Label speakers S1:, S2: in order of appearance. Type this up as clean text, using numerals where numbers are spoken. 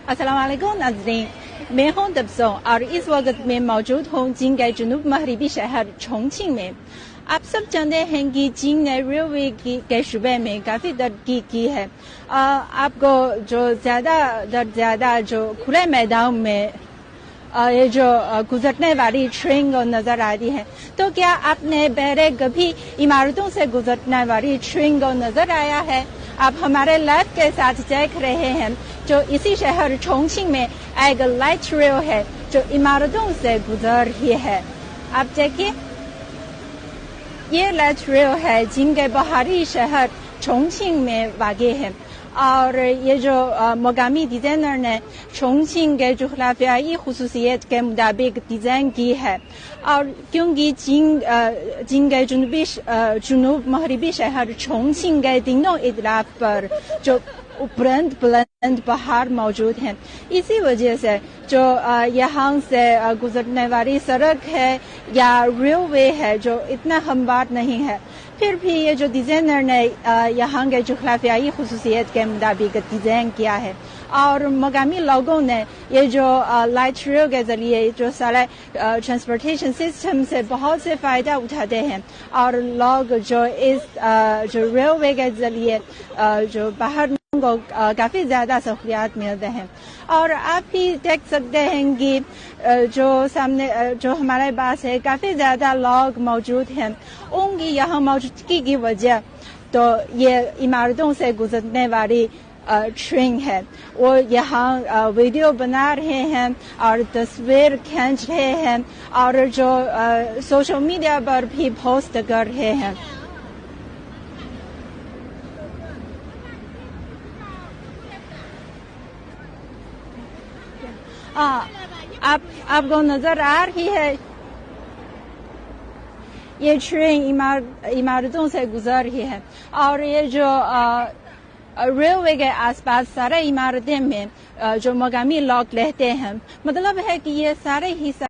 S1: السلام علیکم ناظرین، میں ہوں تبسم اور اس وقت میں موجود ہوں چین کے جنوب مغربی شہر چونگچنگ میں۔ آپ سب جانتے ہیں کہ چین نے ریلوے کے شعبے میں کافی ترقی کی ہے۔ آپ کو جو زیادہ جو کھلے میدان میں یہ جو گزرنے والی ٹرین نظر آتی ہے، تو کیا آپ نے پہلے کبھی عمارتوں سے گزرنے والی ٹرین کو نظر آیا ہے؟ آپ ہمارے لائف کے ساتھ دیکھ رہے ہیں جو اسی شہر چونگچنگ میں ایک لائٹ ریل ہے جو عمارتوں سے گزر رہی ہے۔ آپ دیکھیے، یہ لائٹ ریل ہے چین کے باہری شہر چونگچنگ میں واقع ہے، اور یہ جو مقامی ڈیزائنر نے چونگچنگ کے جغرافیائی خصوصیت کے مطابق ڈیزائن کی ہے، اور کیونکہ چین کے جنوب مغربی شہر چونگچنگ کے تینوں اطراف پر جو بلند پہاڑ موجود ہیں، اسی وجہ سے جو یہاں سے گزرنے والی سڑک ہے یا ریلوے ہے جو اتنا ہموار نہیں ہے، پھر بھی یہ جو ڈیزائنر نے یہاں کے جغرافیائی خصوصیت کے مطابق ڈیزائن کیا ہے، اور مقامی لوگوں نے یہ جو لائٹ ریل کے ذریعے جو سارے ٹرانسپورٹیشن سسٹم سے بہت سے فائدہ اٹھاتے ہیں، اور لوگ جو اس جو ریلوے کے ذریعے جو باہر کو کافی زیادہ سہولیات ملتے ہیں۔ اور آپ بھی دیکھ سکتے ہیں کہ جو سامنے جو ہمارے پاس ہے کافی زیادہ لوگ موجود ہیں، ان کی یہاں موجودگی کی وجہ تو یہ عمارتوں سے گزرنے والی ٹرین ہے۔ وہ یہاں ویڈیو بنا رہے ہیں اور تصویر کھینچ رہے ہیں، اور جو سوشل میڈیا پر بھی پوسٹ کر رہے ہیں۔ آپ کو نظر آ رہی ہے یہ ٹرین عمارتوں سے گزر رہی ہے، اور یہ جو ریلوے کے آس پاس سارے عمارتیں میں جو مقامی لوگ رہتے ہیں، مطلب ہے کہ یہ سارے ہی